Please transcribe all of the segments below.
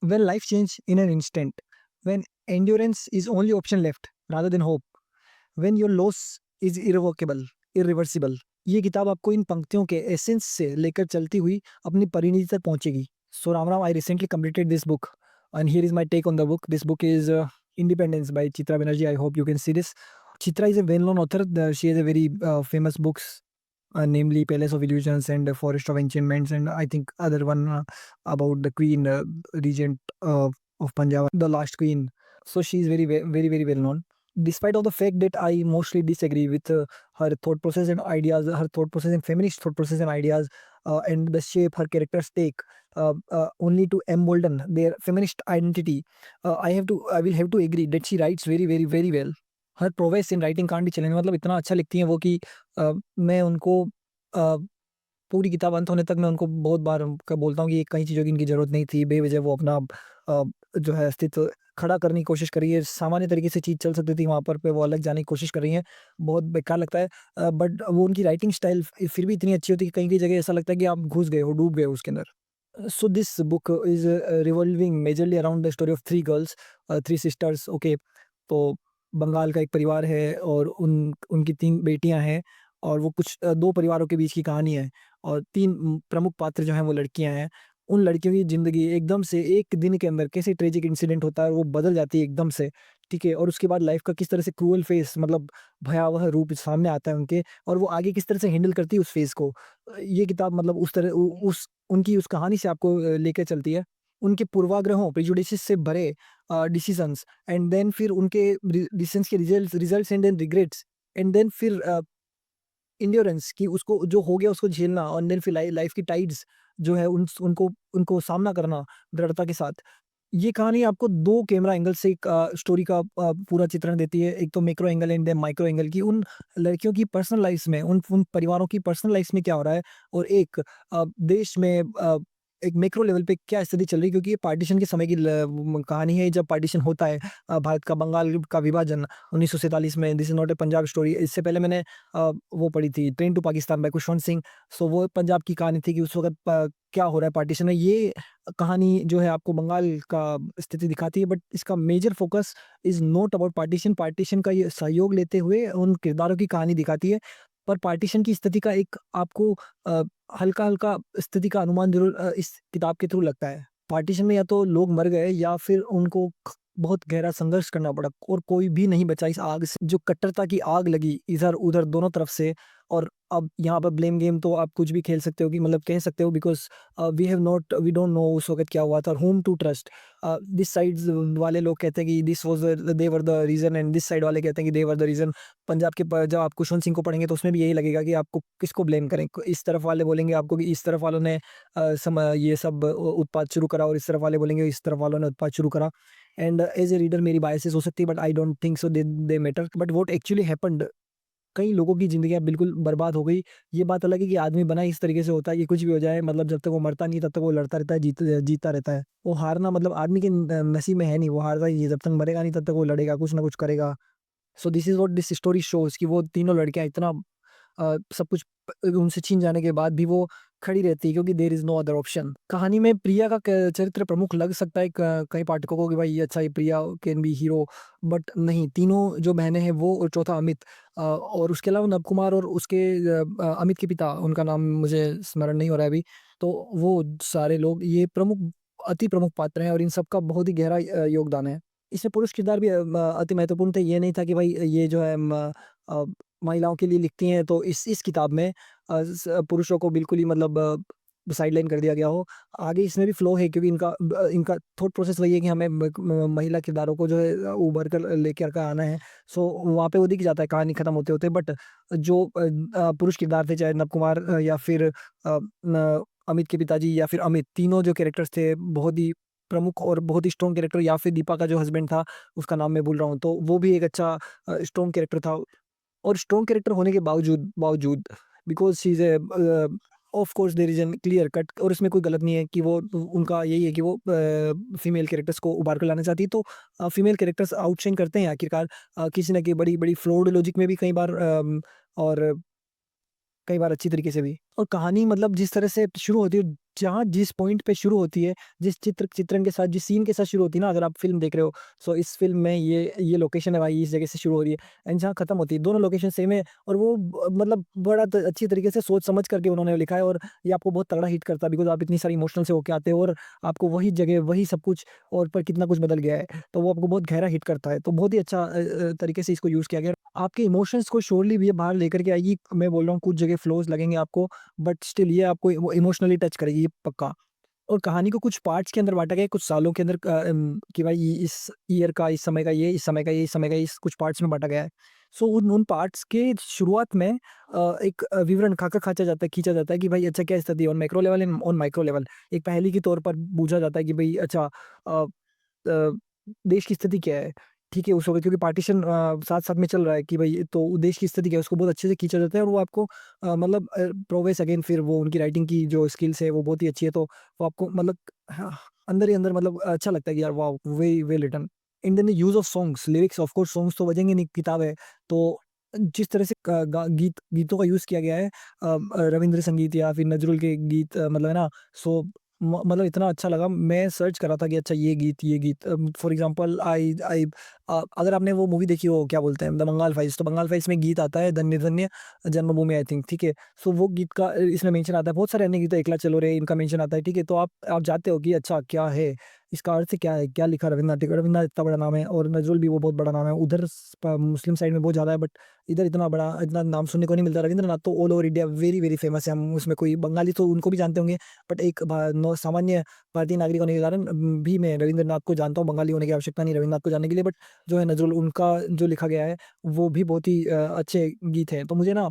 When life change in an instant, when endurance is only option left rather than hope, when your loss is irrevocable, irreversible, ये किताब आपको इन पंक्तियों के essence से लेकर चलती हुई अपनी परिणति तक पहुंचेगी. So Ram Ram, I recently completed this book, and here is my take on the book. This book is Independence by Chitra Banerjee. I hope you can see this. Chitra is a well-known author. She has a very famous books, namely Palace of Illusions and Forest of Enchantments, and I think other one about the Queen, regent of Punjab, the last queen. So she is very well known. Despite of the fact that I mostly disagree with her thought process and ideas, her thought process and feminist thought process and ideas, and the shape her characters take, only to embolden their feminist identity, I will have to agree that she writes very well. Her progress in writing can't be challenge, मतलब इतना अच्छा लिखती हैं वो कि मैं उनको पूरी किताब अंत होने तक मैं उनको बहुत बार बोलता हूँ कि ये कई चीज़ों की इनकी ज़रूरत नहीं थी, बेवजह वो अपना जो है अस्तित्व खड़ा करने की कोशिश कर रही है, सामान्य तरीके से चीज़ चल सकती थी वहाँ पर वो अलग जाने की कोशिश कर रही हैं, बहुत बेकार लगता है, बट वो उनकी राइटिंग स्टाइल फिर भी इतनी अच्छी होती है कि कहीं कहीं जगह ऐसा लगता है कि आप घुस गए हो, डूब गए हो उसके अंदर. So this book is revolving majorly around the story of three girls, three sisters. Okay, तो बंगाल का एक परिवार है और उनकी 3 बेटियाँ हैं और वो कुछ 2 परिवारों के बीच की कहानी है और 3 प्रमुख पात्र जो हैं वो लड़कियाँ हैं। उन लड़कियों की ज़िंदगी एकदम से 1 दिन के अंदर कैसे ट्रेजिक इंसिडेंट होता है और वो बदल जाती है एकदम से, ठीक है? और उसके बाद लाइफ़ का किस तरह से क्रूअल फेस, मतलब भयावह रूप सामने आता है उनके, और वो आगे किस तरह से हैंडल करती है उस फेज़ को। ये किताब मतलब उस तरह उ उस उनकी उस कहानी से आपको लेके चलती है। उनके पूर्वाग्रहों, प्रेजुडिसेस से भरे डिसीज़न्स, एंड देन फिर उनके डिसीज़न्स के results and then regrets, and then फिर एंड्योरेंस कि उसको जो हो गया उसको झेलना, और देन फिर लाइफ़ की टाइड्स जो है उनको उनको सामना करना दृढ़ता के साथ। ये कहानी आपको 2 कैमरा एंगल से एक स्टोरी का पूरा चित्रण देती है। एक तो macro angle and then micro angle की उन लड़कियों की पर्सनल लाइफ़्स में, उन उन परिवारों की पर्सनल लाइफ़्स में क्या हो रहा है, और एक देश में एक मैक्रो लेवल पे क्या स्थिति चल रही है, क्योंकि ये पार्टीशन के समय की कहानी है जब पार्टीशन होता है, भारत का बंगाल का विभाजन 1947 में. This is not a Punjab story. इससे पहले मैंने वो पढ़ी थी train to Pakistan by Khushwant Singh. So वो पंजाब की कहानी थी कि उस वक़्त क्या हो रहा है पार्टीशन में. ये कहानी जो है आपको बंगाल का स्थिति दिखाती है, बट इसका major focus is not about partition. Partition का ये सहयोग लेते हुए उन किरदारों की कहानी दिखाती है, पर पार्टीशन की स्थिति का एक आपको हल्का-हल्का स्थिति का अनुमान ज़रूर इस किताब के थ्रू लगता है. पार्टीशन में या तो लोग मर गए या फिर उनको बहुत गहरा संघर्ष करना पड़ा, और कोई भी नहीं बचा इस आग से. जो कट्टरता की आग लगी इधर-उधर दोनों तरफ से, और अब यहाँ पर ब्लेम गेम तो आप कुछ भी खेल सकते हो, कि मतलब कह सकते हो, बिकॉज़ वी डोंट नो उस वक़्त क्या हुआ था, whom to trust. This sides वाले लोग कहते हैं कि this was they were the reason, and this side वाले कहते हैं कि they were the reason. Punjab के जब आप खुशवंत सिंह को पढ़ेंगे तो उसमें भी यही लगेगा कि आपको किसको ब्लेम करें. इस तरफ वाले बोलेंगे आपको कि इस तरफ वालों ने ये सब उत्पात शुरू करा, और इस तरफ वाले बोलेंगे इस तरफ वालों ने उत्पात शुरू करा. एंड एज ए रीडर मेरी बायसेस हो सकती है, but I don't think so they matter. But what actually happened, कई लोगों की ज़िंदगियाँ बिल्कुल बर्बाद हो गई. ये बात अलग है कि आदमी बना इस तरीके से होता है कि कुछ भी हो जाए, मतलब जब तक वो मरता नहीं तब तक वो लड़ता रहता है, जीतता रहता है. वो हारना मतलब आदमी के नसीब में है नहीं, वो हारता ही है. जब तक मरेगा नहीं तब तक वो लड़ेगा, कुछ ना कुछ करेगा. So this is what this story shows कि वो तीनों लड़कियाँ इतना सब कुछ उनसे छीन जाने के बाद भी वो खड़ी रहती है, क्योंकि there is no other option. कहानी में प्रिया का चरित्र प्रमुख लग सकता है कई पाठकों को कि भाई ये अच्छा, ये प्रिया कैन बी हीरो, बट नहीं. तीनों जो बहनें हैं वो, और चौथा अमित, और उसके अलावा नव कुमार और उसके अमित के पिता, उनका नाम मुझे स्मरण नहीं हो रहा है अभी. तो वो सारे लोग ये अति प्रमुख पात्र हैं, और इन सब का बहुत ही गहरा योगदान है. इसमें पुरुष किरदार भी अति महत्वपूर्ण थे. ये नहीं था कि भाई ये जो है अ, महिलाओं के लिए लिखती हैं, तो इस किताब में पुरुषों को बिल्कुल ही मतलब साइडलाइन कर दिया गया हो. आगे इसमें भी फ्लो है, क्योंकि इनका थॉट प्रोसेस वही है कि हमें महिला किरदारों को जो है उभर कर लेकर के आना है. सो वहाँ पे वो दिख जाता है कहानी खत्म होते-होते. बट जो पुरुष किरदार थे, चाहे नव कुमार या फिर अमित के पिताजी या फिर अमित, तीनों जो कैरेक्टर्स थे बहुत ही प्रमुख और बहुत ही स्ट्रॉन्ग कैरेक्टर. या फिर दीपा का जो हस्बैंड था, उसका नाम मैं भूल रहा हूँ, तो वो भी एक अच्छा स्ट्रॉन्ग कैरेक्टर था. और स्ट्रॉन्ग कैरेक्टर होने के बावजूद बावजूद because she is of course there is an clear cut, और इसमें कोई गलत नहीं है कि वो उनका यही है कि वो फीमेल कैरेक्टर्स को उभार कर लाना चाहती है. तो फीमेल कैरेक्टर्स आउटशाइन करते हैं आखिरकार, किसी न कि बड़ी-बड़ी फ्लॉड लॉजिक में भी कई बार, और कई बार अच्छी तरीके से भी. और कहानी मतलब जिस तरह से शुरू होती है, जहाँ जिस पॉइंट पे शुरू होती है, जिस चित्रण के साथ, जिस सीन के साथ शुरू होती है ना, अगर आप फ़िल्म देख रहे हो, सो इस फ़िल्म में ये लोकेशन है भाई, इस जगह से शुरू हो रही है एंड जहाँ खत्म होती है, दोनों लोकेशन सेम है और वो मतलब बड़ा अच्छी तरीके से सोच समझ करके उन्होंने लिखा है और ये आपको बहुत तगड़ा हिट करता है बिकॉज़ आप इतनी सारी इमोशनल से होके आते हो और आपको वही जगह, वही सब कुछ और पर कितना कुछ बदल गया है, तो वो आपको बहुत गहरा हिट करता है। तो बहुत ही अच्छा तरीके से इसको यूज़ किया गया है। आपके इमोशंस को श्योरली ये बाहर लेकर के आएगी। मैं बोल रहा हूँ कुछ जगह फ्लोज़ लगेंगे आपको, बट स्टिल ये आपको वो इमोशनली टच करेगी, ये पक्का। और कहानी को कुछ पार्ट्स के अंदर बाँटा गया है, कुछ सालों के अंदर कि भाई इस ईयर का, इस समय का ये, इस समय का ये, इस समय का ये, इस कुछ पार्ट्स में बाँटा गया है। सो उन उन पार्ट्स के शुरुआत में एक विवरण खाका खाचा जाता है, खींचा जाता है कि भाई अच्छा क्या स्थिति है on macro level and on micro level. एक पहेली के तौर पर बूझा जाता है कि भई अच्छा अ, देश की स्थिति क्या है? ठीक है, उस वक़्त क्योंकि पार्टीशन साथ-साथ में चल रहा है कि भई तो देश की स्थिति क्या है, उसको बहुत अच्छे से खींचा जाता है और वो आपको मतलब प्रोग्रेस अगेन फिर वो उनकी राइटिंग की जो स्किल्स है वो बहुत ही अच्छी है, तो वो आपको मतलब हाँ, अंदर ही अंदर मतलब अच्छा लगता है कि यार wow! Very well written. And then the use of songs, lyrics of course songs तो बजेंगे नहीं, किताब है। तो जिस तरह से क गा गीतों का यूज़ किया गया है रवींद्र संगीत या फिर नज़रुल के गीत मतलब है ना, सो मतलब इतना अच्छा लगा। मैं सर्च कर रहा था कि अच्छा ये गीत फॉर एग्ज़ाम्पल अगर आपने वो मूवी देखी हो क्या बोलते हैं द बंगाल फाइल्स, तो बंगाल फाइल्स में गीत आता है धन्य धन्य जन्मभूमि आई थिंक, ठीक है? सो वो गीत का इसमें मेंशन आता है, बहुत सारे अन्य गीत एकला चलो रे इनका मेंशन आता है, ठीक है? तो आप जानते हो कि अच्छा क्या है, इसका अर्थ क्या है? क्या लिखा रवीन्द्रनाथ टेगोर, रवीन्द्रनाथ इतना बड़ा नाम है और नज़रुल भी वो बहुत बड़ा नाम है। उधर मुस्लिम साइड में बहुत ज़्यादा है बट इधर इतना नाम सुनने को नहीं मिलता। रवीन्द्रनाथ तो all over India very, very famous है। हम उसमें कोई बंगाली तो उनको भी जानते होंगे बट एक सामान्य भारतीय नागरिक होने के कारण भी मैं रवीन्द्रनाथ को जानता हूँ, बंगाली होने की आवश्यकता नहीं रवीन्द्रनाथ को जानने के लिए बट जो है नज़रुल उनका जो लिखा गया है, वो भी बहुत ही अच्छे गीत हैं। तो मुझे ना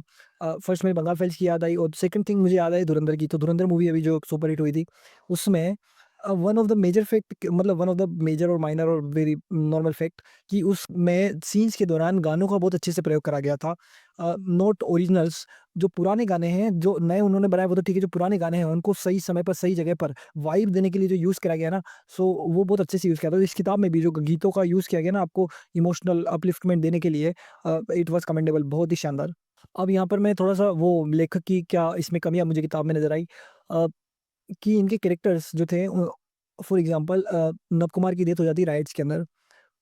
फर्स्ट में बंगाल फाइल्स की याद आई और सेकंड थिंग मुझे याद आई धुरंधर की। तो धुरंधर मूवी अभी जो सुपर हिट हुई थी, उसमें one of the major fact मतलब वन ऑफ द मेजर और माइनर और वेरी नॉर्मल फैक्ट कि उसमें सीन्स के दौरान गानों का बहुत अच्छे से प्रयोग करा गया था। नॉट ओरिजिनल्स, जो पुराने गाने हैं, जो नए उन्होंने बनाए वो तो ठीक है, जो पुराने गाने हैं उनको सही समय पर, सही जगह पर वाइब देने के लिए जो यूज़ करा गया ना, सो वो बहुत अच्छे से यूज़ किया था। तो इस किताब में भी जो गीतों का यूज़ किया गया ना आपको इमोशनल अपलिफ्टमेंट देने के लिए इट वाज़ कमेंडेबल, बहुत ही शानदार। अब यहाँ पर मैं थोड़ा-सा वो लेखक की क्या इसमें कमियाँ मुझे किताब में नज़र आई अ, कि इनके कैरेक्टर्स जो थे फॉर एग्ज़ाम्पल नव कुमार की डेथ हो जाती है राइट्स के अंदर।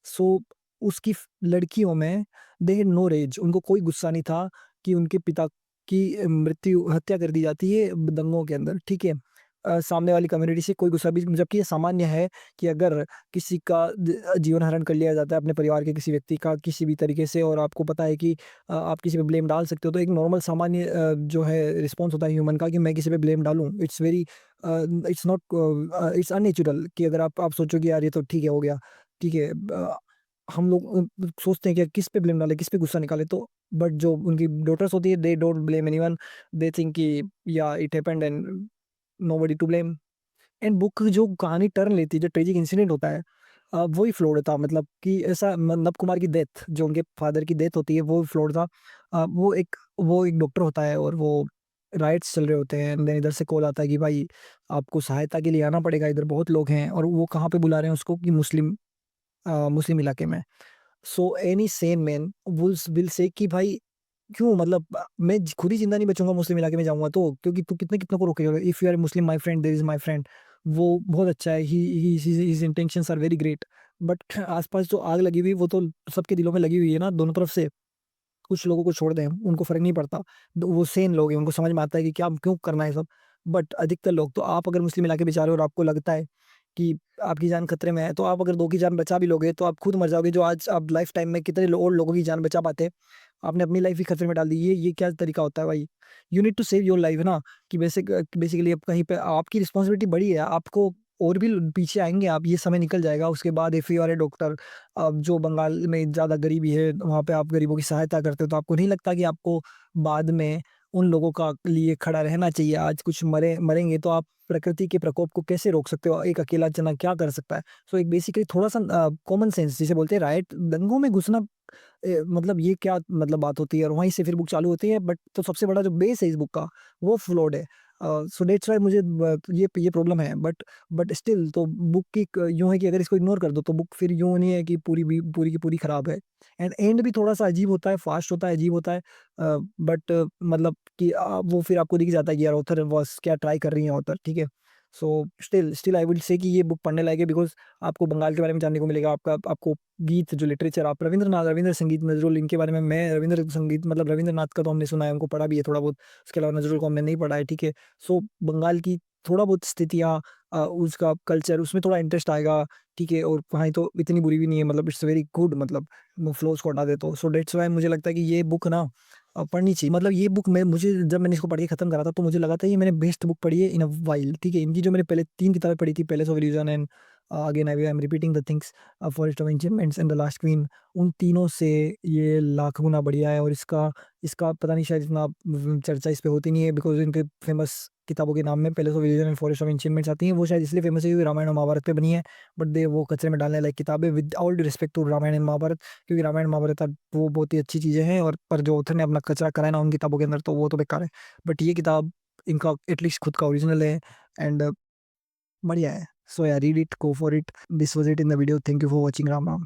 सो उसकी लड़कियों में दे हैड नो रेज, उनको कोई गुस्सा नहीं था कि उनके पिता की हत्या कर दी जाती है दंगों के अंदर, ठीक है? सामने वाली कम्युनिटी से कोई गुस्सा भी, जबकि ये सामान्य है कि अगर किसी का जीवन हरण कर लिया जाता है अपने परिवार के किसी व्यक्ति का किसी भी तरीके से और आपको पता है कि आप किसी पे ब्लेम डाल सकते हो, तो एक नॉर्मल सामान्य जो है रिस्पॉन्स होता है ह्यूमन का कि मैं किसी पे ब्लेम डालूँ। इट्स नॉट इट्स अननेचुरल कि अगर आप सोचो कि यार ये तो ठीक है, हो गया, ठीक है। हम लोग सोचते हैं कि किस पे ब्लेम डालें, किस पे गुस्सा निकालें, तो बट जो उनकी डॉटर्स होती है they don't blame anyone, they think कि या it happened and nobody to blame. And book जो कहानी टर्न लेती है, जो ट्रेजिक इंसिडेंट होता है वही फ्लॉड था, मतलब कि ऐसा नंद कुमार की डेथ, जो उनके फादर की डेथ होती है वो फ्लॉड था। वो एक डॉक्टर होता है और वो राइट्स चल रहे होते हैं एंड देन इधर से कॉल आता है कि भाई आपको सहायता के लिए आना पड़ेगा, इधर बहुत लोग हैं और वो कहाँ पे बुला रहे हैं उसको कि मुस्लिम इलाके में। So any Sen man will say कि भाई क्यों, मतलब मैं खुद ही जिंदा नहीं बचूँगा मुस्लिम इलाके में जाऊँगा तो, क्योंकि तू कितनों को रोकेगा? If you are Muslim my friend there is my friend. वो बहुत अच्छा है, he his intentions are very great. But आस-पास जो आग लगी हुई है वो तो सबके दिलों में लगी हुई है ना दोनों तरफ से। कुछ लोगों को छोड़ दें, उनको फ़र्क नहीं पड़ता। वो सेन लोग हैं, उनको समझ में आता है कि क्या क्यों करना है ये सब। बट अधिकतर लोग तो, आप अगर मुस्लिम इलाके में जा रहे हो और आपको लगता है कि आपकी जान खतरे में है, तो आप अगर 2 की जान बचा भी लोगे, तो आप खुद मर जाओगे, जो आज आप लाइफ़ टाइम में कितने और लोगों की जान बचा पाते। आपने अपनी लाइफ़ ही खतरे में डाल दी। ये क्या तरीका होता है भाई? You need to save your life है ना, कि बेसिकली अब कहीं पे आपकी रिस्पॉन्सिबिलिटी बड़ी है, आपको और भी पीछे आएँगे आप, ये समय निकल जाएगा। उसके बाद if you are a doctor, अब जो बंगाल में ज़्यादा गरीबी है, वहाँ पे आप गरीबों की सहायता करते हो, तो आपको नहीं लगता कि आपको बाद में उन लोगों का लिए खड़ा रहना चाहिए? आज कुछ मरेंगे तो आप प्रकृति के प्रकोप को कैसे रोक सकते हो? एक अकेला जना क्या कर सकता है? सो एक बेसिकली थोड़ा-सा कॉमन सेंस जिसे बोलते हैं राइट, दंगों में घुसना मतलब ये क्या मतलब बात होती है? और वहीं से फिर बुक चालू होती है, बट तो सबसे बड़ा जो बेस है इस बुक का, वो फ्लॉड है। सो दैट्स व्हाई मुझे ये प्रॉब्लम है, बट स्टिल तो बुक की यूँ है कि अगर इसको इग्नोर कर दो तो बुक फिर यूँ नहीं है कि पूरी की पूरी खराब है। एंड एंड भी थोड़ा-सा अजीब होता है, फास्ट होता है, अजीब होता है। बट मतलब कि वो फिर आपको दिख जाता है कि यार ऑथर बस क्या ट्राई कर रही है ऑथर, ठीक है? So still I will say कि ये बुक पढ़ने लायक है, बिकॉज़ आपको बंगाल के बारे में जानने को मिलेगा, आपको गीत जो लिटरेचर आप रविंद्र संगीत नज़रुल इनके बारे में, मैं रविंद्र संगीत मतलब रविंद्रनाथ का तो हमने सुना है, उनको पढ़ा भी है थोड़ा बहुत, उसके अलावा नज़रुल को हमने नहीं पढ़ा है, ठीक है? सो बंगाल की थोड़ा बहुत स्थितियाँ, उसका कल्चर, उसमें थोड़ा इंटरेस्ट आएगा, ठीक है? और कहानी तो इतनी बुरी भी नहीं है, मतलब इट्स वेरी गुड, मतलब वो फ्लॉज़ को हटा दे तो। सो दैट्स व्हाई मुझे लगता है कि ये बुक ना पढ़नी चाहिए। मतलब ये बुक मैं मुझे जब मैंने इसको पढ़ के खत्म करा था, तो मुझे लगा था ये मैंने बेस्ट बुक पढ़ी है इन अ व्हाइल, ठीक है? इनकी जो मैंने पहले 3 किताबें पढ़ी थी, palace of illusion and again I am repeating the things, forest of enchantments and the last queen, उन तीनों से ये लाख गुना बढ़िया है। और इसका इसका पता नहीं शायद इतना चर्चा इस पे होती नहीं है, बिकॉज़ इनके फेमस किताबों के नाम में palace of illusion and forest of enchantments आती हैं। वो शायद इसलिए फेमस है क्योंकि रामायण और महाभारत पे बनी है, बट दे वो कचरे में डालने लायक किताब है, with all due respect to Ramayan and Mahabharat, क्योंकि रामायण महाभारत वो बहुत ही अच्छी चीज़ें हैं, और पर जो ऑथर ने अपना कचरा करा है ना उन किताबों के अंदर, तो वो तो बेकार है। बट ये किताब इनका एटलीस्ट खुद का ओरिजिनल है, एंड बढ़िया है। सो या read it, go for it. This was it in the video. Thank you for watching. Ram Ram.